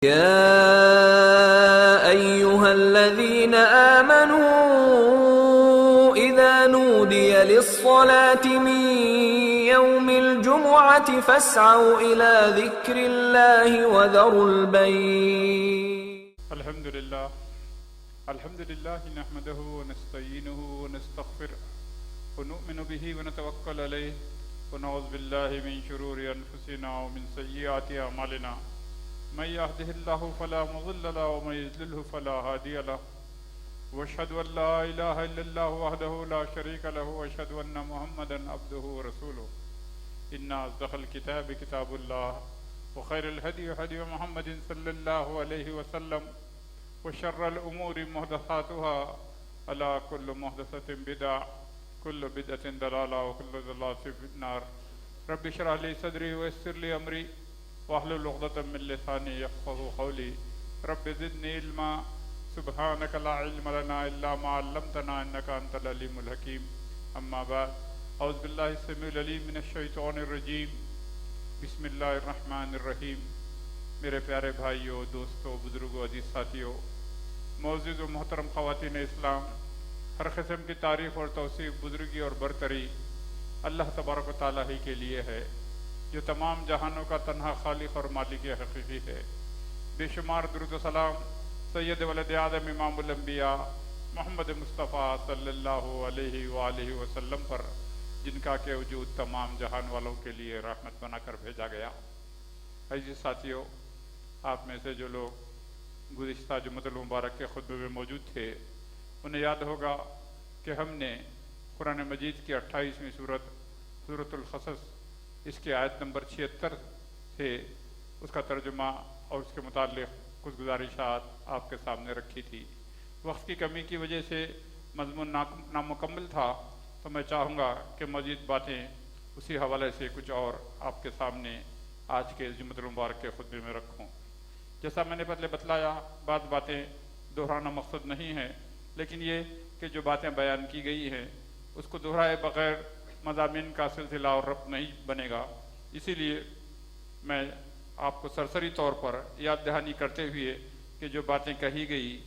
يا أيها الذين آمنوا إذا نودي للصلاة من يوم الجمعة فاسعوا إلى ذكر الله وذروا البيع. الحمد لله نحمده ونستعينه ونستغفره ونؤمن به ونتوكل عليه ونعوذ بالله من شرور أنفسنا ومن سيئات أعمالنا من يهده الله فلا مضل له ومن يضلله فلا هادي له واشهد ان لا اله الا الله وحده لا شريك له واشهد ان محمدا عبده ورسوله ان اصدق الكتاب كتاب الله وخير الهدي هدي محمد صلى الله عليه وسلم وشر الامور محدثاتها الا كل محدثة بدعة كل بدعة ضلالة وكل ضلالة في النار. رب اشرح لي صدري ويسر لي امري واحلل عقدة من لساني يفقهوا قولي. رب زدني علما سبحانك لا علم لنا الا ما علمتنا انك انت العليم الحكيم. اما بعد اعوذ بالله السميع العليم من الشیطان الرجیم بسم اللہ الرحمن الرحیم. میرے پیارے بھائیوں، دوستوں، بزرگوں، عزیز ساتھیوں، معزز و محترم خواتین اسلام، ہر قسم کی تعریف اور توصیف، بزرگی اور برتری اللہ تبارک و تعالیٰ ہی کے لیے ہے، جو تمام جہانوں کا تنہا خالق اور مالک حقیقی ہے. بے شمار درود و سلام سید ولد آدم امام الانبیاء محمد مصطفیٰ صلی اللہ علیہ وآلہ وسلم پر، جن کا کہ وجود تمام جہان والوں کے لیے رحمت بنا کر بھیجا گیا. عزیز ساتھیوں، آپ میں سے جو لوگ گزشتہ جمعۃ المبارک کے خطبے میں موجود تھے، انہیں یاد ہوگا کہ ہم نے قرآن مجید کی 28ویں سورۃ القصص، اس کی آیت نمبر 76 سے اس کا ترجمہ اور اس کے متعلق کچھ گزارشات آپ کے سامنے رکھی تھی. وقت کی کمی کی وجہ سے مضمون نامکمل تھا، تو میں چاہوں گا کہ مزید باتیں اسی حوالے سے کچھ اور آپ کے سامنے آج کے جمعۃ المبارک کے خطبے میں رکھوں. جیسا میں نے پہلے بتلایا، بعض باتیں دہرانا مقصد نہیں ہے، لیکن یہ کہ جو باتیں بیان کی گئی ہیں اس کو دہرائے بغیر مضامین کا سلسلہ اور ربط نہیں بنے گا. اسی لیے میں آپ کو سرسری طور پر یاد دہانی کرتے ہوئے کہ جو باتیں کہی گئی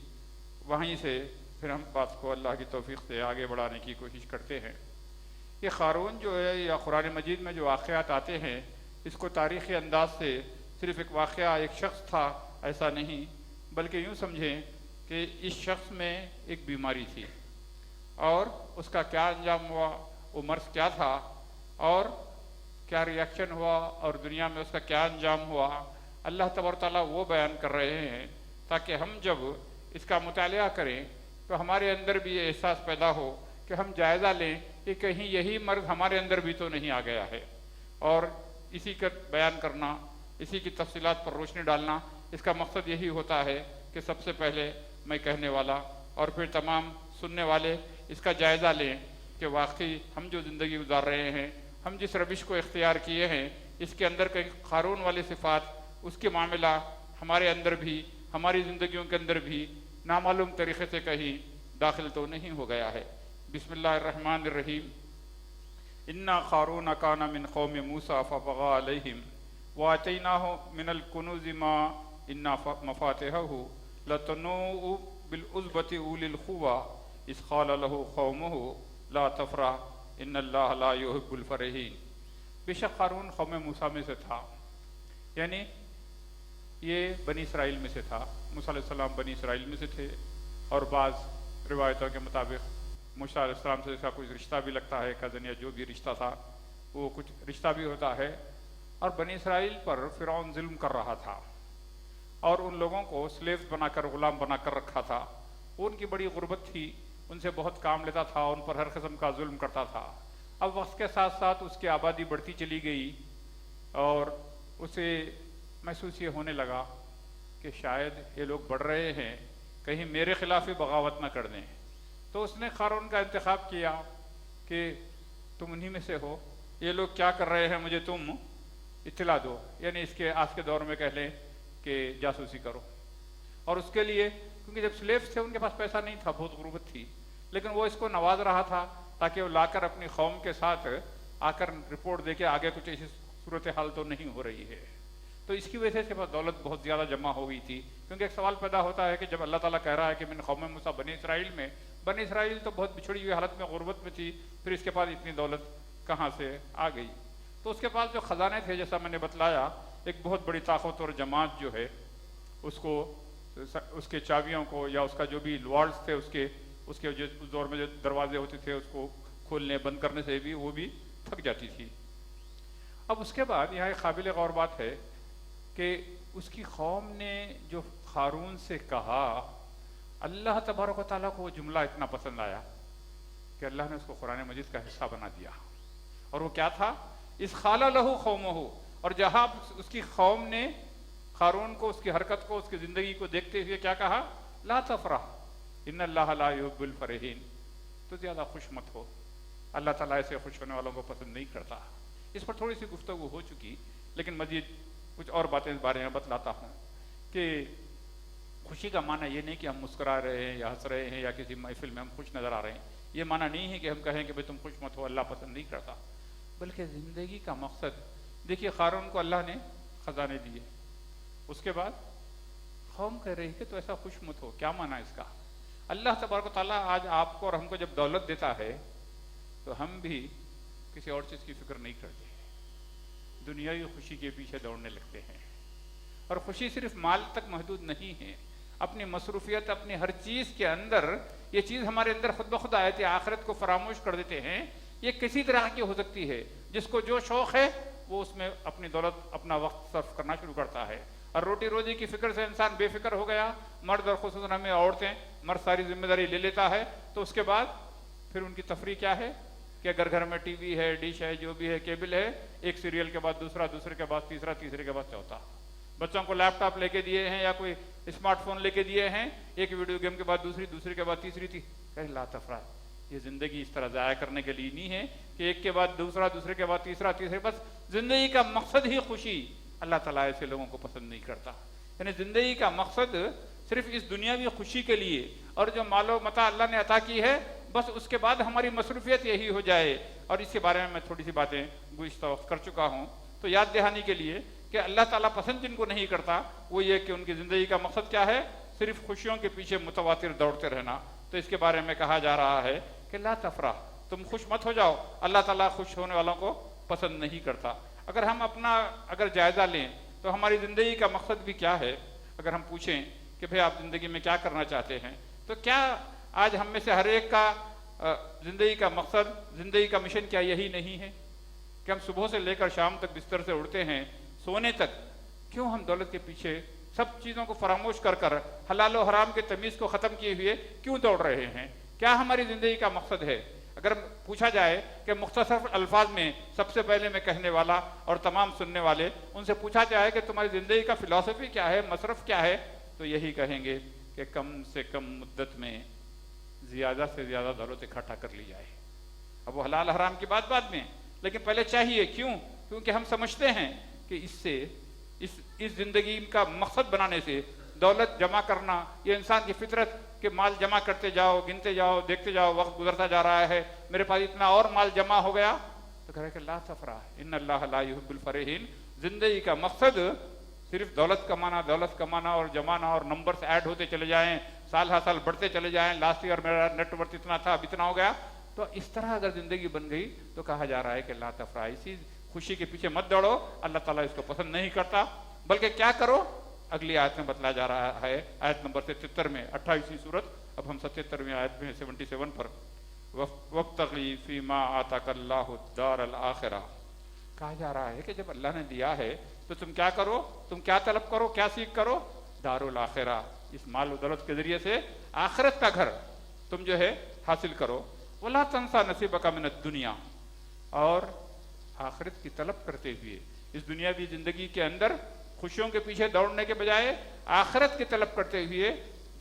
وہیں سے پھر ہم بات کو اللہ کی توفیق سے آگے بڑھانے کی کوشش کرتے ہیں. یہ قارون جو ہے، یا قرآن مجید میں جو واقعات آتے ہیں، اس کو تاریخی انداز سے صرف ایک واقعہ، ایک شخص تھا ایسا نہیں، بلکہ یوں سمجھیں کہ اس شخص میں ایک بیماری تھی، اور اس کا کیا انجام ہوا، وہ مرض کیا تھا اور کیا ریاکشن ہوا، اور دنیا میں اس کا کیا انجام ہوا، اللہ تبارک تعالیٰ وہ بیان کر رہے ہیں تاکہ ہم جب اس کا مطالعہ کریں تو ہمارے اندر بھی یہ احساس پیدا ہو کہ ہم جائزہ لیں کہ کہیں یہی مرض ہمارے اندر بھی تو نہیں آ گیا ہے. اور اسی کا بیان کرنا، اسی کی تفصیلات پر روشنی ڈالنا، اس کا مقصد یہی ہوتا ہے کہ سب سے پہلے میں کہنے والا اور پھر تمام سننے والے اس کا جائزہ لیں کہ واقعی ہم جو زندگی گزار رہے ہیں، ہم جس روش کو اختیار کیے ہیں، اس کے اندر کئی قارون والی صفات، اس کے معاملہ ہمارے اندر بھی، ہماری زندگیوں کے اندر بھی نامعلوم طریقے سے کہیں داخل تو نہیں ہو گیا ہے. بسم اللہ الرحمن الرحیم. انا قارون کان من قوم موسیٰ فبغى علیہم وآتیناہ من الکنوز ما ان مفاتحہ لتنوء بالعصبۃ اولی القوہ اذ قال له قومہ لا تفرح ان اللہ لا يحب الفرحین. بے شک قارون قوم موسیٰ میں سے تھا، یعنی یہ بنی اسرائیل میں سے تھا. موسیٰ علیہ السلام بنی اسرائیل میں سے تھے، اور بعض روایتوں کے مطابق موسیٰ علیہ السلام سے اس کا کچھ رشتہ بھی لگتا ہے، کزن یا جو بھی رشتہ تھا وہ کچھ رشتہ بھی ہوتا ہے. اور بنی اسرائیل پر فرعون ظلم کر رہا تھا اور ان لوگوں کو سلیوز بنا کر، غلام بنا کر رکھا تھا. ان کی بڑی غربت تھی، ان سے بہت کام لیتا تھا، ان پر ہر قسم کا ظلم کرتا تھا. اب وقت کے ساتھ ساتھ اس کی آبادی بڑھتی چلی گئی اور اسے محسوس یہ ہونے لگا کہ شاید یہ لوگ بڑھ رہے ہیں، کہیں میرے خلاف ہی بغاوت نہ کر دیں. تو اس نے قارون کا انتخاب کیا کہ تم انہی میں سے ہو، یہ لوگ کیا کر رہے ہیں مجھے تم اطلاع دو، یعنی اس کے آج کے دور میں کہہ لیں کہ جاسوسی کرو. اور اس کے لیے، کیونکہ جب سلیوز تھے ان کے پاس پیسہ نہیں تھا، بہت غربت تھی، لیکن وہ اس کو نواز رہا تھا تاکہ وہ لا کر اپنی قوم کے ساتھ آ کر رپورٹ دے کے آگے کچھ ایسی صورتحال تو نہیں ہو رہی ہے. تو اس کی وجہ سے اس کے پاس دولت بہت زیادہ جمع ہو گئی تھی. کیونکہ ایک سوال پیدا ہوتا ہے کہ جب اللہ تعالیٰ کہہ رہا ہے کہ من قوم موسیٰ بنی اسرائیل میں، بنی اسرائیل تو بہت بچھڑی ہوئی حالت میں غربت میں تھی، پھر اس کے پاس اتنی دولت کہاں سے آ گئی؟ تو اس کے پاس جو خزانے تھے، جیسا میں نے بتلایا، ایک بہت بڑی طاقتور جماعت جو ہے اس کو، اس کے چابیوں کو یا اس کا جو بھی لوارڈز تھے، اس کے جو اس دور میں جو دروازے ہوتے تھے اس کو کھولنے بند کرنے سے بھی وہ بھی تھک جاتی تھی. اب اس کے بعد یہاں ایک قابل غور بات ہے کہ اس کی قوم نے جو ہارون سے کہا، اللہ تبارک و تعالیٰ کو وہ جملہ اتنا پسند آیا کہ اللہ نے اس کو قرآن مجید کا حصہ بنا دیا. اور وہ کیا تھا؟ اس قال لہ قومہ، اور جہاں اس کی قوم نے ہارون کو، اس کی حرکت کو، اس کی زندگی کو دیکھتے ہوئے کیا کہا؟ لا تفرح ان اللہ لا یحب الفرحین، تو زیادہ خوش مت ہو، اللہ تعالیٰ ایسے خوش ہونے والوں کو پسند نہیں کرتا. اس پر تھوڑی سی گفتگو ہو چکی، لیکن مزید کچھ اور باتیں اس بارے میں بتلاتا ہوں کہ خوشی کا معنی یہ نہیں کہ ہم مسکرا رہے ہیں یا ہنس رہے ہیں یا کسی محفل میں ہم خوش نظر آ رہے ہیں. یہ معنی نہیں ہے کہ ہم کہیں کہ بھئی تم خوش مت ہو، اللہ پسند نہیں کرتا. بلکہ زندگی کا مقصد، دیکھیے قارون کو اللہ نے خزانے دیے، اس کے بعد قوم کہہ رہی کہ تو ایسا خوش مت ہو. کیا معنی اس کا؟ اللہ تبارک و تعالیٰ آج آپ کو اور ہم کو جب دولت دیتا ہے تو ہم بھی کسی اور چیز کی فکر نہیں کرتے، دنیاوی خوشی کے پیچھے دوڑنے لگتے ہیں. اور خوشی صرف مال تک محدود نہیں ہے، اپنی مصروفیت، اپنی ہر چیز کے اندر یہ چیز ہمارے اندر خود بخود آیت آخرت کو فراموش کر دیتے ہیں. یہ کسی طرح کی ہو سکتی ہے، جس کو جو شوق ہے وہ اس میں اپنی دولت، اپنا وقت صرف کرنا شروع کرتا ہے. اور روٹی روزی کی فکر سے انسان بے فکر ہو گیا، مرد اور خصوصاً ہمیں عورتیں، مرد ساری ذمہ داری لے لیتا ہے، تو اس کے بعد پھر ان کی تفریح کیا ہے کہ اگر گھر میں ٹی وی ہے، ڈش ہے، جو بھی ہے، کیبل ہے، ایک سیریل کے بعد دوسرا، دوسرے کے بعد تیسرا، تیسرے کے بعد چوتھا. بچوں کو لیپ ٹاپ لے کے دیے ہیں یا کوئی اسمارٹ فون لے کے دیے ہیں، ایک ویڈیو گیم کے بعد دوسری، دوسری کے بعد تیسری تھی. لا تفرح، یہ زندگی اس طرح ضائع کرنے کے لیے نہیں ہے کہ ایک کے بعد دوسرا، دوسرے کے بعد تیسرا، تیسرے. بس زندگی کا مقصد ہی خوشی، اللہ تعالیٰ ایسے لوگوں کو پسند نہیں کرتا. یعنی زندگی کا مقصد صرف اس دنیاوی خوشی کے لیے، اور جو مال و متاع اللہ نے عطا کی ہے بس اس کے بعد ہماری مصروفیت یہی ہو جائے. اور اس کے بارے میں تھوڑی سی باتیں گزشتہ وقت کر چکا ہوں. تو یاد دہانی کے لیے کہ اللہ تعالیٰ پسند جن کو نہیں کرتا وہ یہ کہ ان کی زندگی کا مقصد کیا ہے؟ صرف خوشیوں کے پیچھے متواتر دوڑتے رہنا. تو اس کے بارے میں کہا جا رہا ہے کہ لا تفرح، تم خوش مت ہو جاؤ، اللہ تعالیٰ خوش ہونے والوں کو پسند نہیں کرتا. اگر ہم اگر جائزہ لیں تو ہماری زندگی کا مقصد بھی کیا ہے؟ اگر ہم پوچھیں کہ بھئی آپ زندگی میں کیا کرنا چاہتے ہیں، تو کیا آج ہم میں سے ہر ایک کا زندگی کا مقصد، زندگی کا مشن کیا یہی نہیں ہے کہ ہم صبح سے لے کر شام تک بستر سے اٹھتے ہیں سونے تک کیوں ہم دولت کے پیچھے سب چیزوں کو فراموش کر کر حلال و حرام کے تمیز کو ختم کیے ہوئے کیوں دوڑ رہے ہیں؟ کیا ہماری زندگی کا مقصد ہے؟ اگر پوچھا جائے کہ مختصر الفاظ میں سب سے پہلے میں کہنے والا اور تمام سننے والے ان سے پوچھا جائے کہ تمہاری زندگی کا فلسفی کیا ہے، مصرف کیا ہے، تو یہی کہیں گے کہ کم سے کم مدت میں زیادہ سے زیادہ دولت اکٹھا کر لی جائے. اب وہ حلال حرام کی بات بعد میں، لیکن پہلے چاہیے. کیونکہ ہم سمجھتے ہیں کہ اس سے اس زندگی کا مقصد بنانے سے دولت جمع کرنا، یہ انسان کی فطرت کہ مال جمع کرتے جاؤ، گنتے جاؤ، دیکھتے جاؤ، وقت گزرتا جا رہا ہے، میرے پاس اتنا اور مال جمع ہو گیا، تو کہہ رہے کہ لا تفرح ان اللہ لا یحب الفرحین. زندگی کا مقصد صرف دولت کمانا اور جمانا اور نمبرز ایڈ ہوتے چلے جائیں، سال ہر سال بڑھتے چلے جائیں، لاسٹ ایئر میرا نیٹ ورتھ اتنا تھا اب اتنا ہو گیا. تو اس طرح اگر زندگی بن گئی تو کہا جا رہا ہے کہ لا تفرح، اسی خوشی کے پیچھے مت دوڑو، اللہ تعالیٰ اس کو پسند نہیں کرتا. بلکہ کیا کرو؟ اگلی آیت میں بتلایا جا رہا ہے، آیت نمبر 73 میں، 28ویں سورت، اب ہم 77ویں آیت میں 77 پر، وَابْتَغِ فِي مَا آتَاكَ اللَّهُ الدَّارَ الْآخِرَةَ. کہا جا رہا ہے کہ جب اللہ نے دیا ہے تو تم کیا کرو، تم کیا طلب کرو، کیا سیکھ کرو؟ دار الآخرہ، اس مال و دولت کے ذریعے سے آخرت کا گھر تم جو ہے حاصل کرو. وَلَا تَنْسَ نَصِيبَكَ مِنَ الدُّنْيَا، اور آخرت کی طلب کرتے ہوئے اس دنیاوی زندگی کے اندر خوشیوں کے پیچھے دوڑنے کے بجائے آخرت کی طلب کرتے ہوئے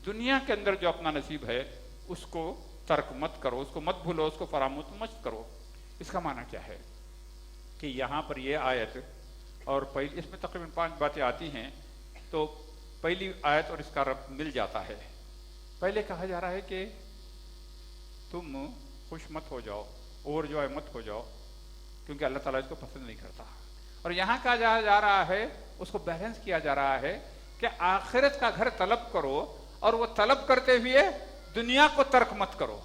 دنیا کے اندر جو اپنا نصیب ہے اس کو ترک مت کرو، اس کو مت بھولو، اس کو فراموش مت کرو. اس کا معنی کیا ہے کہ یہاں پر یہ آیت اور اس میں تقریباً 5 باتیں آتی ہیں، تو پہلی آیت اور اس کا ربط مل جاتا ہے. پہلے کہا جا رہا ہے کہ تم خوش مت ہو جاؤ، اوور جو ہے مت ہو جاؤ، کیونکہ اللہ تعالیٰ اس کو پسند نہیں کرتا. اور یہاں کہا جا رہا ہے، اس کو بیلنس کیا جا رہا ہے کہ آخرت کا گھر طلب کرو، اور وہ طلب کرتے ہوئے دنیا کو ترک مت کرو،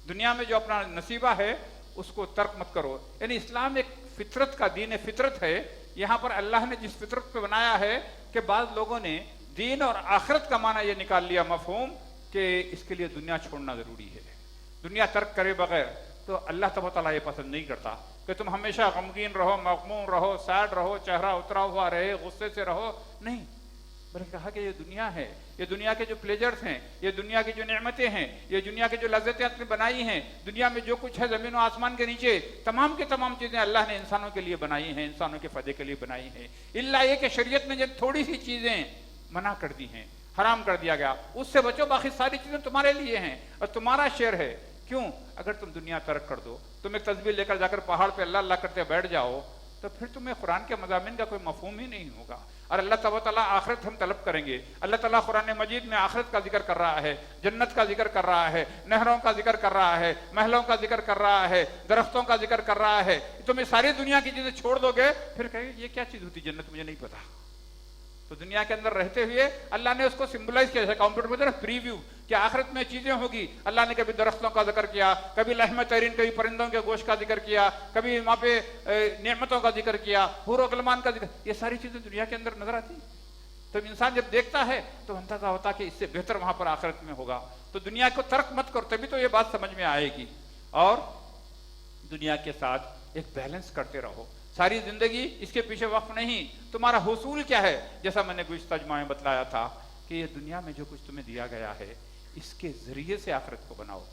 دنیا میں جو اپنا نصیبہ ہے اس کو ترک مت کرو۔ یعنی اسلام ایک فطرت کا دین ہے، فطرت ہے۔ یہاں پر اللہ نے جس فطرت پہ بنایا ہے کہ بعض لوگوں نے دین اور آخرت کا معنی یہ نکال لیا مفہوم کہ اس کے لیے دنیا چھوڑنا ضروری ہے، دنیا ترک کرے بغیر تو اللہ تبارک و تعالیٰ یہ پسند نہیں کرتا کہ تم ہمیشہ غمگین رہو، مغموم رہو، سیڈ رہو، چہرہ اترا ہوا رہے، غصے سے رہو، نہیں، بلکہ کہا کہ یہ دنیا ہے، یہ دنیا کے جو پلیجرز ہیں، یہ دنیا کی جو نعمتیں ہیں، یہ دنیا کی جو لذتیں آپ نے بنائی ہیں، دنیا میں جو کچھ ہے زمین و آسمان کے نیچے، تمام کی تمام چیزیں اللہ نے انسانوں کے لیے بنائی ہیں، انسانوں کے فائدے کے لیے بنائی ہیں، الا یہ کہ شریعت نے جب تھوڑی سی چیزیں منع کر دی ہیں، حرام کر دیا گیا، اس سے بچو، باقی ساری چیزیں تمہارے لیے ہیں اور تمہارا شیئر ہے۔ کیوں؟ اگر تم دنیا ترک کر دو، تم ایک تصویر لے کر جا کر پہاڑ پہ اللہ اللہ کرتے بیٹھ جاؤ، تو پھر تمہیں قرآن کے مضامین کا کوئی مفہوم ہی نہیں ہوگا۔ اور اللہ تعالیٰ آخرت ہم طلب کریں گے، اللہ تعالیٰ قرآن مجید میں آخرت کا ذکر کر رہا ہے، جنت کا ذکر کر رہا ہے، نہروں کا ذکر کر رہا ہے، محلوں کا ذکر کر رہا ہے، درختوں کا ذکر کر رہا ہے۔ تم یہ ساری دنیا کی چیزیں چھوڑ دو گے، پھر کہے یہ کیا چیز ہوتی جنت، مجھے نہیں پتا۔ تو دنیا کے اندر رہتے ہوئے اللہ نے اس کو سمبلائز کیا، جیسے کمپیوٹر میں طرف پریویو کہ آخرت میں چیزیں ہوگی۔ اللہ نے کبھی درختوں کا ذکر کیا، کبھی لحم طیرین، کبھی پرندوں کے گوشت کا ذکر کیا، کبھی وہاں پہ نعمتوں کا ذکر کیا، حور و غلمان کا ذکر، یہ ساری چیزیں دنیا کے اندر نظر آتی۔ تو انسان جب دیکھتا ہے تو اندازہ ہوتا کہ اس سے بہتر وہاں پر آخرت میں ہوگا۔ تو دنیا کو ترک مت کرو، تبھی تو یہ بات سمجھ میں آئے گی، اور دنیا کے ساتھ ایک بیلنس کرتے رہو۔ ساری زندگی اس کے پیچھے وقف نہیں، تمہارا حصول کیا ہے؟ جیسا میں نے گزشتہ جمعہ میں بتلایا تھا کہ یہ دنیا میں جو کچھ تمہیں دیا گیا ہے اس کے ذریعے سے آخرت کو بناؤ۔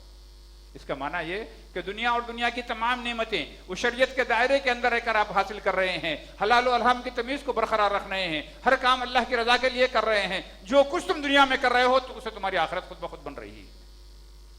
اس کا معنی یہ کہ دنیا اور دنیا کی تمام نعمتیں وہ شریعت کے دائرے کے اندر رہ کر آپ حاصل کر رہے ہیں، حلال و حرام کی تمیز کو برقرار رکھ رہے ہیں، ہر کام اللہ کی رضا کے لیے کر رہے ہیں۔ جو کچھ تم دنیا میں کر رہے ہو تو اسے تمہاری آخرت خود بخود بن رہی ہے۔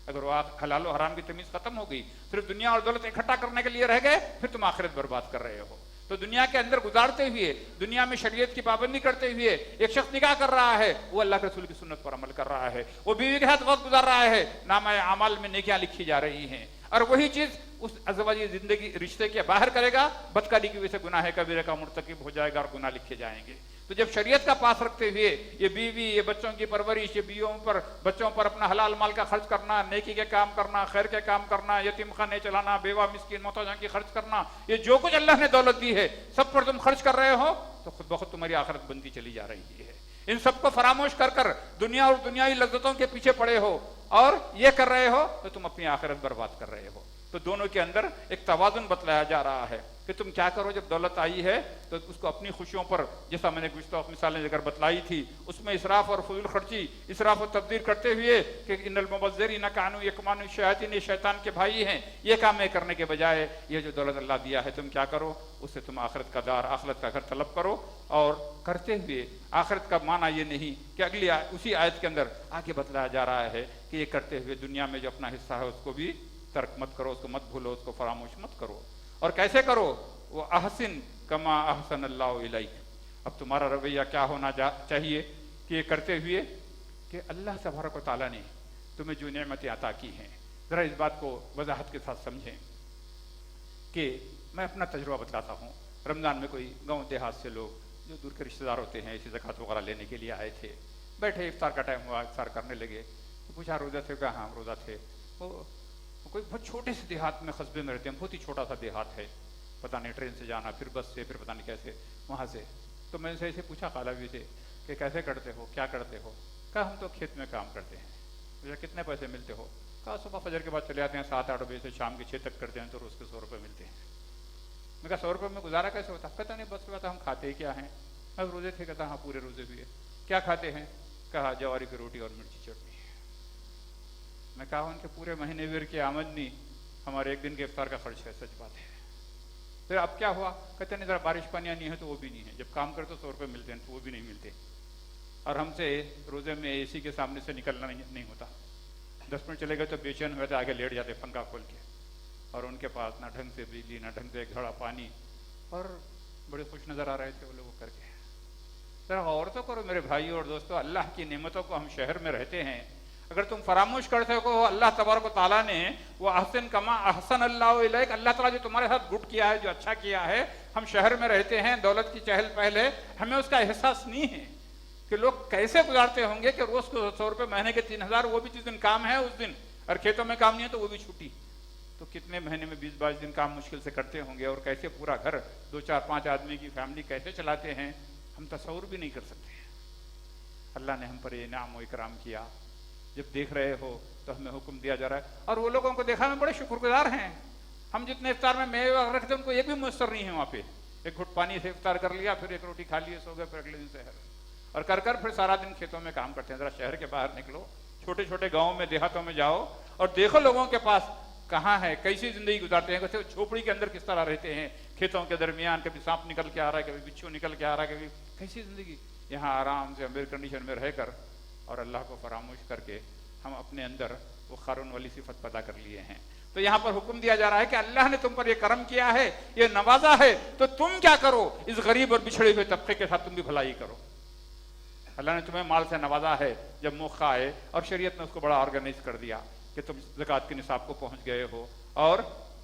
اگر وہ حلال و حرام کی تمیز ختم ہو گئی، صرف دنیا اور دولت اکٹھا کرنے کے لیے رہ گئے، پھر تم آخرت برباد کر رہے ہو۔ تو دنیا کے اندر گزارتے ہوئے، دنیا میں شریعت کی پابندی کرتے ہوئے ایک شخص نکاح کر رہا ہے، وہ اللہ کے رسول کی سنت پر عمل کر رہا ہے، وہ بیوی کے ساتھ وقت گزار رہا ہے، نامہ اعمال میں نیکیاں لکھی جا رہی ہیں، اور وہی چیز اس ازواجی زندگی رشتے کے باہر کرے گا، بدکاری کی وجہ سے گناہ کبیرہ کا مرتکب ہو جائے گا اور گناہ لکھے جائیں گے۔ تو جب شریعت کا پاس رکھتے ہوئے یہ بیوی، یہ بچوں کی پرورش، یہ بیویوں پر، بچوں پر اپنا حلال مال کا خرچ کرنا، نیکی کے کام کرنا، خیر کے کام کرنا، یتیم خانے چلانا، بیوہ مسکین محتاجوں کی خرچ کرنا، یہ جو کچھ اللہ نے دولت دی ہے سب پر تم خرچ کر رہے ہو، تو خود بخود تمہاری آخرت بنتی چلی جا رہی ہے۔ ان سب کو فراموش کر کر دنیا اور دنیاوی لذتوں کے پیچھے پڑے ہو اور یہ کر رہے ہو تو تم اپنی آخرت برباد کر رہے ہو۔ تو دونوں کے اندر ایک توازن بتلایا جا رہا ہے کہ تم کیا کرو جب دولت آئی ہے تو اس کو اپنی خوشیوں پر، جیسا میں نے گزشتہ مثالیں ذکر بتلائی تھی، اس میں اسراف اور فضول خرچی، اسراف و تبذیر کرتے ہوئے کہ ان المبذرین کانوا یکمنون الشیاطین، یہ شیطان کے بھائی ہیں، یہ کام کرنے کے بجائے یہ جو دولت اللہ دیا ہے تم کیا کرو، اس سے تم آخرت کا دار، آخرت کا گھر طلب کرو۔ اور کرتے ہوئے آخرت کا معنی یہ نہیں کہ اگلی اسی آیت کے اندر آگے بتلایا جا رہا ہے کہ یہ کرتے ہوئے دنیا میں جو اپنا حصہ ہے اس کو بھی ترک مت کرو، اس کو مت بھولو، اس کو فراموش مت کرو۔ اور کیسے کرو؟ وہ احسن کما احسن اللہ الیک۔ اب تمہارا رویہ کیا ہونا چاہیے کہ یہ کرتے ہوئے کہ اللہ تبارک و تعالیٰ نے تمہیں جو نعمتیں عطا کی ہیں، ذرا اس بات کو وضاحت کے ساتھ سمجھیں کہ میں اپنا تجربہ بتلاتا ہوں۔ رمضان میں کوئی گاؤں دیہات سے لوگ جو دور کے رشتہ دار ہوتے ہیں اسی زکوٰۃ وغیرہ لینے کے لیے آئے تھے، بیٹھے، افطار کا ٹائم ہوا، افطار کرنے لگے تو پوچھا روزہ تھے؟ کہا ہاں روزہ تھے۔ وہ کوئی بہت چھوٹے سے دیہات میں قصبے میں رہتے ہیں، بہت ہی چھوٹا سا دیہات ہے، پتہ نہیں ٹرین سے جانا، پھر بس سے، پھر پتہ نہیں کیسے وہاں سے۔ تو میں سے ایسے پوچھا قالوی سے کہ کیسے کرتے ہو، کیا کرتے ہو؟ کہا ہم تو کھیت میں کام کرتے ہیں۔ مجھے کتنے پیسے ملتے ہو؟ کہا صبح فجر کے بعد چلے آتے ہیں 7-8 بجے سے شام کے 6 تک کرتے ہیں تو روز کے 100 روپے ملتے ہیں۔ میں کہا 100 روپے میں گزارا کیسے ہوتا؟ کہتا نہیں بس بات ہم کھاتے ہی کیا ہیں؟ میں روزے تھے؟ کہتا ہاں پورے روزے ہوئے۔ کیا کھاتے ہیں؟ کہا جواری کی روٹی اور مرچی چٹنی۔ میں کہا ان کے پورے مہینے بھر کی آمدنی ہمارے ایک دن کے افطار کا خرچ ہے۔ سچ بات ہے۔ پھر اب کیا ہوا؟ کہتے نہیں ذرا بارش پانی نہیں ہے تو وہ بھی نہیں ہے، جب کام کرتے تو 100 روپے ملتے ہیں تو وہ بھی نہیں ملتے، اور ہم سے روزے میں اے سی کے سامنے سے نکلنا نہیں ہوتا۔ 10 منٹ چلے گئے تو بے چین ہوئے تھے، آگے لیٹ جاتے پنکھا کھول کے، اور ان کے پاس نہ ڈھنگ سے بجلی، نہ ڈھنگ سے ایک گھڑا پانی، اور بڑے خوش نظر آ رہے تھے وہ لوگ کر کے۔ ذرا غور تو کرو میرے بھائی اور دوستو، اللہ کی نعمتوں کو ہم شہر میں رہتے ہیں اگر تم فراموش کرتے ہو اللہ تبارک و تعالیٰ نے وہ احسن کما احسن اللہ الیک، اللہ تعالیٰ جو تمہارے ساتھ گڈ کیا ہے، جو اچھا کیا ہے. ہم شہر میں رہتے ہیں، دولت کی چہل پہل ہے، ہمیں اس کا احساس نہیں ہے کہ لوگ کیسے گزارتے ہوں گے کہ روز کو 100 روپے، مہینے کے 3000، وہ بھی جس دن کام ہے اس دن، اور کھیتوں میں کام نہیں ہے تو وہ بھی چھٹی. تو کتنے مہینے میں 20-22 دن کام مشکل سے کرتے ہوں گے، اور کیسے پورا گھر 2-4-5 آدمی کی فیملی کیسے چلاتے ہیں، ہم تصور بھی نہیں کر سکتے. اللہ نے ہم پر یہ انعام و اکرام کیا. جب دیکھ رہے ہو تو ہمیں حکم دیا جا رہا ہے، اور وہ لوگوں کو دیکھا ہم بڑے شکر گزار ہیں. ہم جتنے افطار میں میوے وغیرہ رکھتے ہیں ان کو ایک بھی میسر نہیں ہے وہاں پہ. ایک گھٹ پانی سے افطار کر لیا، پھر ایک روٹی کھا لیے، سو گئے، پھر اگلے دن سحر، اور کر پھر سارا دن کھیتوں میں کام کرتے ہیں. ذرا شہر کے باہر نکلو، چھوٹے چھوٹے گاؤں میں، دیہاتوں میں جاؤ اور دیکھو لوگوں کے پاس کہاں ہے، کیسی زندگی گزارتے ہیں، کیسے جھوپڑی کے اندر کس طرح رہتے ہیں، کھیتوں کے درمیان کبھی سانپ نکل کے آ رہا ہے، کبھی بچھو نکل کے آ رہا ہے، کبھی کیسی زندگی. یہاں آرام سے ایئر کنڈیشن میں رہ کر اور اللہ کو فراموش کر کے ہم اپنے اندر وہ قارون والی صفت پیدا کر لیے ہیں. تو یہاں پر حکم دیا جا رہا ہے کہ اللہ نے تم پر یہ کرم کیا ہے، یہ نوازا ہے، تو تم کیا کرو، اس غریب اور بچھڑے ہوئے طبقے کے ساتھ تم بھی بھلائی کرو. اللہ نے تمہیں مال سے نوازا ہے، جب موقع آئے، اور شریعت نے اس کو بڑا آرگنائز کر دیا کہ تم زکوٰۃ کے نصاب کو پہنچ گئے ہو، اور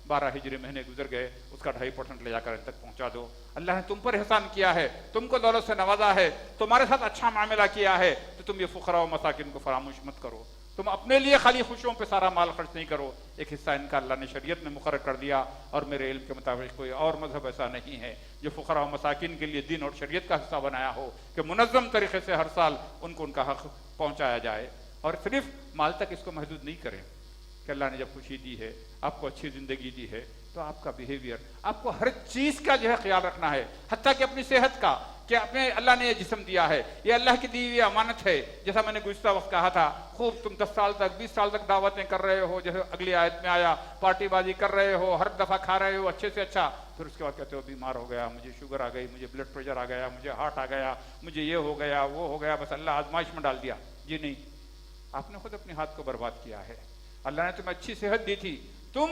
12 ہجری مہینے گزر گئے، اس کا 2.5% لے جا کر ان تک پہنچا دو. اللہ نے تم پر احسان کیا ہے، تم کو دولت سے نوازا ہے، تمہارے ساتھ اچھا معاملہ کیا ہے، تو تم یہ فقراء و مساکین کو فراموش مت کرو. تم اپنے لیے خالی خوشیوں پہ سارا مال خرچ نہیں کرو. ایک حصہ ان کا اللہ نے شریعت میں مقرر کر دیا، اور میرے علم کے مطابق کوئی اور مذہب ایسا نہیں ہے جو فقراء و مساکین کے لیے دین اور شریعت کا حصہ بنایا ہو کہ منظم طریقے سے ہر سال ان کو ان کا حق پہنچایا جائے. اور صرف مال تک اس کو محدود نہیں کریں کہ اللہ نے جب خوشی دی ہے، آپ کو اچھی زندگی دی ہے، تو آپ کا بیہیویئر، آپ کو ہر چیز کا جو ہے خیال رکھنا ہے، حتیٰ کہ اپنی صحت کا، کہ اپنے اللہ نے یہ جسم دیا ہے، یہ اللہ کی دی ہوئی امانت ہے. جیسا میں نے گزشتہ وقت کہا تھا، خوب تم 10 سال تک 20 سال تک دعوتیں کر رہے ہو، جیسے اگلی آیت میں آیا، پارٹی بازی کر رہے ہو، ہر دفعہ کھا رہے ہو اچھے سے اچھا، پھر اس کے بعد کہتے ہو بیمار ہو گیا، مجھے شوگر آ گئی، مجھے بلڈ پریشر آ گیا، مجھے ہارٹ آ گیا، مجھے یہ ہو گیا، وہ ہو گیا، بس اللہ آزمائش میں ڈال دیا. جی نہیں، آپ نے خود اپنے ہاتھ کو برباد کیا ہے. اللہ نے تمہیں اچھی صحت دی تھی، تم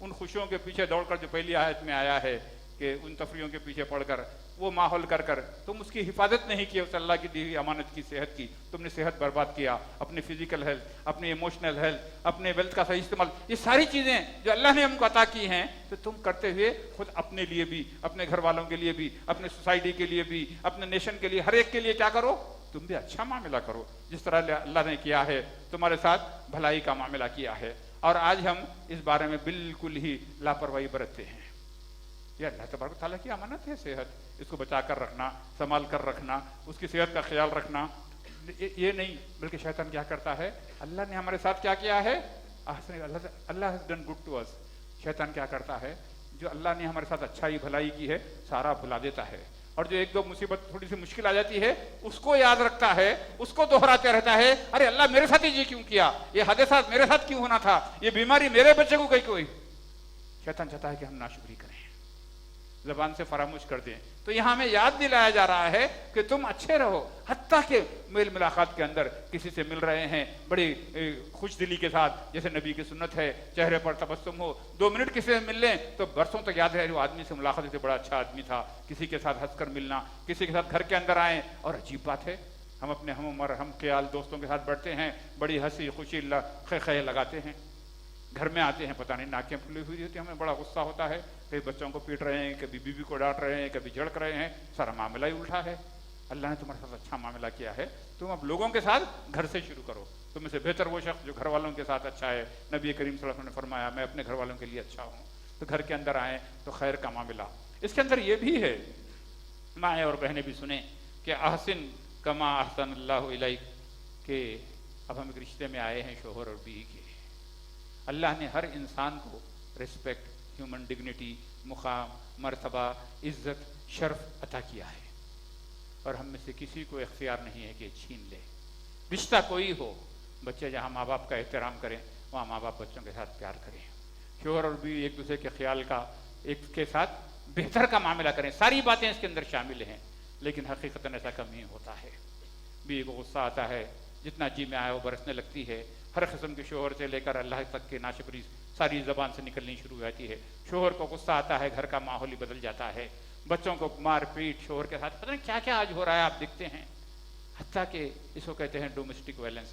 ان خوشیوں کے پیچھے دوڑ کر، جو پہلی آیت میں آیا ہے کہ ان تفریحوں کے پیچھے پڑھ کر، وہ ماحول کر تم اس کی حفاظت نہیں کی، اس اللہ کی دی ہوئی امانت کی صحت کی. تم نے صحت برباد کیا، اپنی فزیکل ہیلتھ، اپنی ایموشنل ہیلتھ، اپنے ویلتھ کا صحیح استعمال، یہ ساری چیزیں جو اللہ نے ہم کو عطا کی ہیں، تو تم کرتے ہوئے خود اپنے لیے بھی، اپنے گھر والوں کے لیے بھی، اپنے سوسائٹی کے لیے بھی، اپنے نیشن کے لیے، ہر ایک کے لیے کیا کرو، تم بھی اچھا معاملہ کرو جس طرح اللہ نے کیا ہے، تمہارے ساتھ بھلائی کا معاملہ کیا ہے. اور آج ہم اس بارے میں بالکل ہی لاپرواہی برتتے ہیں. یہ اللہ تبارک تعالیٰ کی امانت ہے صحت، اس کو بچا کر رکھنا، سنبھال کر رکھنا، اس کی صحت کا خیال رکھنا. یہ نہیں، بلکہ شیطان کیا کرتا ہے، اللہ نے ہمارے ساتھ کیا کیا ہے، اللہ has done good to us. شیطان کیا کرتا ہے، جو اللہ نے ہمارے ساتھ اچھائی بھلائی کی ہے سارا بھلا دیتا ہے، اور جو ایک دو مصیبت تھوڑی سی مشکل آ جاتی ہے اس کو یاد رکھتا ہے، اس کو دہراتے رہتا ہے، ارے اللہ میرے ساتھ ہی کیوں کیا، یہ حادثات میرے ساتھ کیوں ہونا تھا، یہ بیماری میرے بچے کو کیوں ہوئی. شیطان چاہتا ہے کہ ہم ناشکری کریں، زبان سے فراموش کر دیں. تو یہاں ہمیں یاد دلایا جا رہا ہے کہ تم اچھے رہو، حتیٰ کہ میل ملاقات کے اندر کسی سے مل رہے ہیں بڑی خوش دلی کے ساتھ، جیسے نبی کی سنت ہے، چہرے پر تبسم ہو، 2 منٹ کسی سے مل لیں تو برسوں تک یاد ہے وہ آدمی سے ملاقات سے بڑا اچھا آدمی تھا. کسی کے ساتھ ہنس کر ملنا، کسی کے ساتھ گھر کے اندر آئیں. اور عجیب بات ہے، ہم اپنے ہم عمر ہم خیال دوستوں کے ساتھ بیٹھتے ہیں، بڑی ہنسی خوشی خے لگاتے ہیں، گھر میں آتے ہیں پتہ نہیں ناکیں پھلی ہوئی ہوتی ہیں، ہمیں بڑا غصہ ہوتا ہے، کئی بچوں کو پیٹ رہے ہیں، کبھی بیوی کو ڈانٹ رہے ہیں، کبھی جھڑک رہے ہیں، سارا معاملہ ہی الٹا ہے. اللہ نے تمہارے ساتھ اچھا معاملہ کیا ہے، تم اب لوگوں کے ساتھ گھر سے شروع کرو. تم میں سے بہتر وہ شخص جو گھر والوں کے ساتھ اچھا ہے. نبی کریم صلی اللہ علیہ وسلم نے فرمایا میں اپنے گھر والوں کے لیے اچھا ہوں. تو گھر کے اندر آئیں تو خیر کا معاملہ. اس کے اندر یہ بھی ہے، مائیں اور بہنیں بھی سنیں کہ احسن کما احسن اللہ الیک، کہ اب ہم ایک رشتے میں آئے ہیں شوہر اور بیوی کے. اللہ نے ہر انسان کو رسپیکٹ، ہیومن ڈگنیٹی، مقام، مرتبہ، عزت، شرف عطا کیا ہے، اور ہم میں سے کسی کو اختیار نہیں ہے کہ چھین لے. رشتہ کوئی ہو، بچے جہاں ماں باپ کا احترام کریں وہاں ماں باپ بچوں کے ساتھ پیار کریں. شوہر اور بیوی ایک دوسرے کے خیال کا، ایک کے ساتھ بہتر کا معاملہ کریں. ساری باتیں اس کے اندر شامل ہیں، لیکن حقیقتاً ایسا کم ہی ہوتا ہے. بیوی کو غصہ آتا ہے، جتنا جی میں آیا وہ برسنے لگتی ہے. ہر قسم کے شوہر سے لے کر اللہ تک کے ناشکری ساری زبان سے نکلنی شروع ہو جاتی ہے. شوہر کو غصہ آتا ہے، گھر کا ماحول ہی بدل جاتا ہے. بچوں کو مار پیٹ شوہر کے ساتھ، پتہ نہیں کیا کیا آج ہو رہا ہے، آپ دیکھتے ہیں. حتیٰ کہ اس کو کہتے ہیں ڈومیسٹک وائلنس.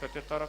77,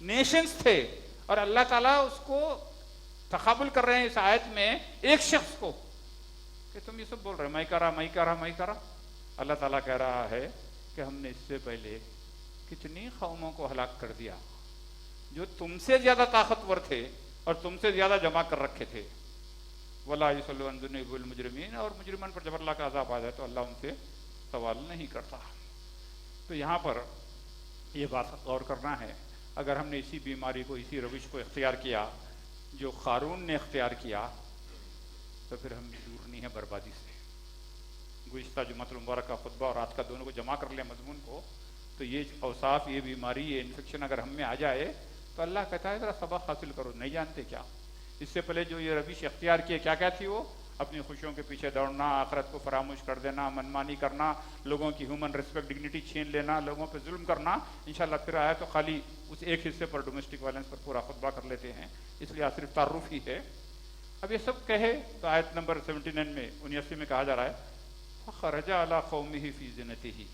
نیشنز تھے، اور اللہ تعالیٰ اس کو تقابل کر رہے ہیں اس آیت میں ایک شخص کو کہ تم یہ سب بول رہے میں کرا. اللہ تعالیٰ کہہ رہا ہے کہ ہم نے اس سے پہلے کتنی قوموں کو ہلاک کر دیا جو تم سے زیادہ طاقتور تھے اور تم سے زیادہ جمع کر رکھے تھے. وَلَا يُصَلُّ عَنْ ذُنُوبِ الْمُجْرِمِينَ، اور مجرمان پر جب اللہ کا عذاب آ جائے تو اللہ ان سے سوال نہیں کرتا. تو یہاں پر یہ بات غور کرنا ہے، اگر ہم نے اسی بیماری کو، اسی روش کو اختیار کیا جو قارون نے اختیار کیا، تو پھر ہم دور نہیں ہیں بربادی سے. گزشتہ جمعۃ المبارک کا خطبہ اور آج کا دونوں کو جمع کر لیں مضمون کو، تو یہ اوصاف، یہ بیماری، یہ انفیکشن اگر ہم میں آ جائے تو اللہ کہتا ہے ذرا سبق حاصل کرو. نہیں جانتے کیا؟ اس سے پہلے جو یہ روش اختیار کیے، کیا تھی وہ؟ اپنی خوشیوں کے پیچھے دوڑنا، آخرت کو فراموش کر دینا، منمانی کرنا، لوگوں کی ہیومن ریسپیکٹ، ڈگنیٹی چھین لینا، لوگوں پہ ظلم کرنا. انشاءاللہ پھر آیا تو خالی اس ایک حصے پر، ڈومیسٹک وائلنس پر پورا خطبہ کر لیتے ہیں، اس لیے صرف تعارف ہی ہے. اب یہ سب کہے تو آیت نمبر 79 میں 79 میں کہا جا رہا ہے فَخَرَجَ عَلَىٰ قَوْمِهِ فِي زِنَتِهِ.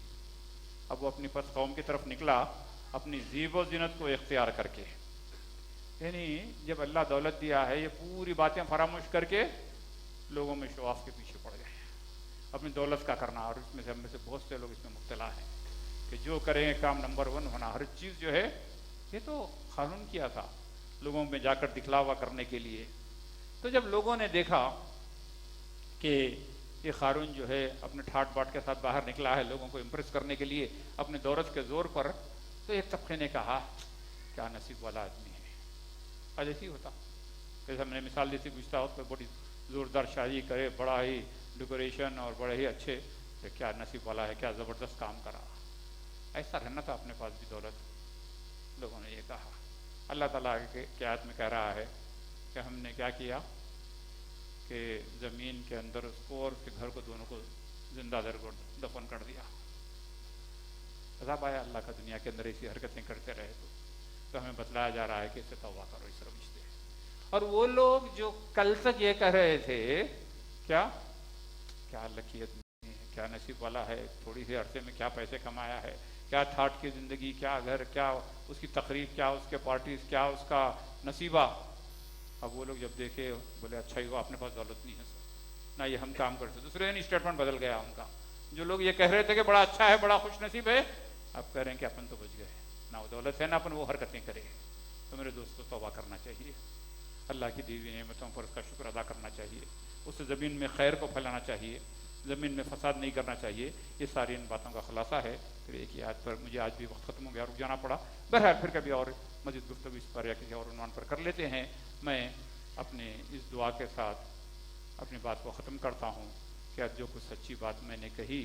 اب وہ اپنی پس قوم کی طرف نکلا اپنی زیب و زینت کو اختیار کر کے. یعنی جب اللہ دولت دیا ہے، یہ پوری باتیں فراموش کر کے لوگوں میں شو آف کے پیچھے پڑ گئے، اپنی دولت کا کرنا. اور اس میں سے ہم میں سے بہت سے لوگ اس میں مبتلا ہیں کہ جو کریں گے کام نمبر 1 ہونا، ہر چیز جو ہے. یہ تو قانون کیا تھا لوگوں میں جا کر دکھلاوا کرنے کے لیے. تو جب لوگوں نے دیکھا کہ یہ قارون جو ہے اپنے ٹھاٹ باٹ کے ساتھ باہر نکلا ہے لوگوں کو امپریس کرنے کے لیے اپنے دولت کے زور پر، تو ایک طبقے نے کہا کیا نصیب والا آدمی ہے. آج ایسی ہوتا، جیسے ہم نے مثال دی تھی گزشتہ وقت پہ، بڑی زوردار شادی کرے، بڑا ہی ڈیکوریشن اور بڑے ہی اچھے، کہ کیا نصیب والا ہے، کیا زبردست کام کرا. ایسا رہنا تھا اپنے پاس بھی دولت. لوگوں نے یہ کہا. اللہ تعالیٰ کی آیت میں کہہ رہا ہے کہ ہم نے کیا کیا کہ زمین کے اندر اس کو اور اس کے گھر کو، دونوں کو زندہ دفن کر دیا. عذاب آیا اللہ کا دنیا کے اندر ایسی حرکتیں کرتے رہے تو ہمیں بتلایا جا رہا ہے کہ اسے توبہ کرو، اس روش سے. اور وہ لوگ جو کل تک یہ کہہ رہے تھے کیا لکیت نہیں ہے، کیا نصیب والا ہے، تھوڑی سی عرصے میں کیا پیسے کمایا ہے، کیا ٹھاٹ کی زندگی، کیا گھر، کیا اس کی تقریب، کیا اس کے پارٹیز، کیا اس کا نصیبہ. اب وہ لوگ جب دیکھے بولے اچھا ہی ہوا اپنے پاس دولت نہیں ہے نہ یہ ہم کام کرتے. دوسرے دن اسٹیٹمنٹ بدل گیا ان کا. جو لوگ یہ کہہ رہے تھے کہ بڑا اچھا ہے، بڑا خوش نصیب ہے، اب کہہ رہے ہیں کہ اپن تو بچ گئے، نہ وہ دولت ہے نہ اپن وہ حرکتیں کرے. تو میرے دوستوں توبہ کرنا چاہیے، اللہ کی دی ہوئی نعمتوں پر اس کا شکر ادا کرنا چاہیے، اس سے زمین میں خیر کو پھیلانا چاہیے، زمین میں فساد نہیں کرنا چاہیے. یہ ساری ان باتوں کا خلاصہ ہے. پھر ایک ہی آیت پر مجھے آج بھی وقت ختم ہو گیا، رک جانا پڑا. بہرحال پھر کبھی اور مزید گفتگو اس پر یا کسی اور عنوان پر کر لیتے ہیں. میں اپنے اس دعا کے ساتھ اپنی بات کو ختم کرتا ہوں کہ جو کچھ سچی بات میں نے کہی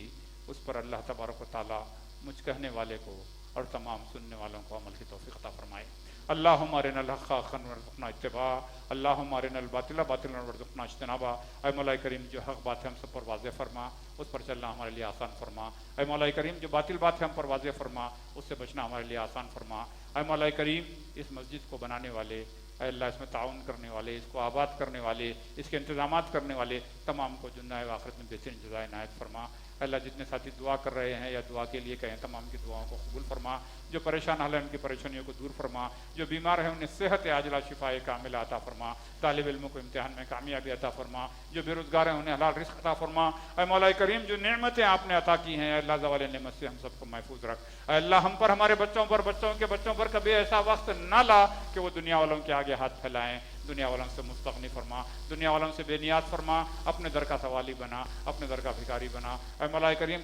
اس پر اللہ تبارک و تعالیٰ مجھ کہنے والے کو اور تمام سننے والوں کو عمل کی توفیق عطا فرمائے. اللہم ارنا الحق حقا وارزقنا اتباعہ، اللہم ارنا الباطل باطلا وارزقنا اجتنابہ. اے مولا کریم جو حق بات ہے ہم سب پر واضح فرما، اس پر چلنا ہمارے لیے آسان فرما. اے مولا کریم جو باطل بات ہے ہم پر واضح فرما، اس سے بچنا ہمارے لیے آسان فرما. اے مولا کریم اس مسجد کو بنانے والے، اے اللہ اس میں تعاون کرنے والے، اس کو آباد کرنے والے، اس کے انتظامات کرنے والے تمام کو دنیا و آخرت میں بہترین جزائے عنایت فرما. اللہ جتنے ساتھی دعا کر رہے ہیں یا دعا کے لیے کہیں تمام کی دعاؤں کو قبول فرما. جو پریشان حال ہیں ان کی پریشانیوں کو دور فرما. جو بیمار ہیں انہیں صحت عاجلہ شفاء کاملہ عطا فرما. طالب علموں کو امتحان میں کامیابی عطا فرما. جو بے روزگار ہیں انہیں حلال رزق عطا فرما. اے مولا کریم جو نعمتیں آپ نے عطا کی ہیں، اے اللہ زوال نعمت سے ہم سب کو محفوظ رکھ. اے اللہ ہم پر، ہمارے بچوں پر، بچوں کے بچوں پر کبھی ایسا وقت نہ لا کہ وہ دنیا والوں کے آگے ہاتھ پھیلائیں. دنیا والوں سے مستغنی فرما، دنیا والوں سے بے نیاز فرما، اپنے در کا سوالی بنا، اپنے در کا بھکاری بنا. اے مولا کریم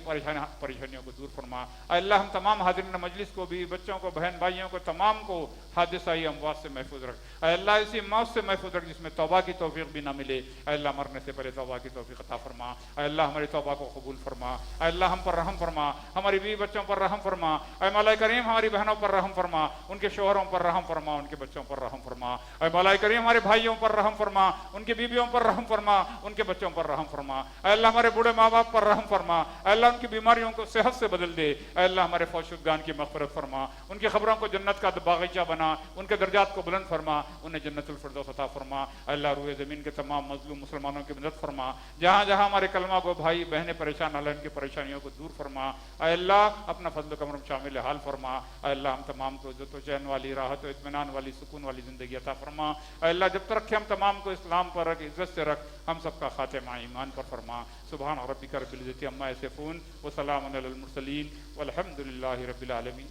پریشانیوں کو دور فرما. اے اللہ ہم تمام حاضرین مجلس کو بھی، بچوں کو، بہن بھائیوں کو، تمام کو حادثائی اموات سے محفوظ رکھ. اے اللہ اسی موت سے محفوظ رکھ جس میں توبہ کی توفیق بھی نہ ملے. اے اللہ مرنے سے پہلے توبہ کی توفیق عطا فرما. اے اللہ ہماری توبہ کو قبول فرما. اے اللہ ہم پر رحم فرما، ہماری بیوی بچوں پر رحم فرما. اے مولا کریم ہماری بہنوں پر رحم فرما، ان کے شوہروں پر رحم فرما، ان کے بچوں پر رحم فرما. اے مولا کریم ہمارے بھائیوں پر رحم فرما، ان کی بیویوں پر رحم فرما، ان کے بچوں پر رحم فرما، اے اللہ ہمارے بوڑھے ماں باپ پر رحم فرما، اے اللہ ان کی بیماریوں کو صحت سے بدل دے، اے اللہ ہمارے فوت شدگان کی مغفرت فرما، ان کی خبروں کو جنت کا باغیچہ بنا، ان کے درجات کو بلند فرما، انہیں جنت الفردوس عطا فرما، اے اللہ روئے زمین کے تمام مظلوم مسلمانوں کی مدد فرما، جہاں جہاں ہمارے کلمہ گو بھائی بہنیں پریشان اللہ ان کی پریشانیوں کو دور فرما، اے اللہ اپنا فضل و کرم شامل حال فرما، اے اللہ ہم تمام کو عزت و چین والی، راحت و اطمینان والی، سکون والی زندگی عطا فرما، اے اللہ جب تک رکھے ہم تمام کو اسلام پر رکھ، عزت سے رکھ، ہم سب کا خاتمہ ایمان پر فرما۔ سبحان ربک رب العزت عما یصفون وسلام علی المرسلین والحمد للہ رب العالمین۔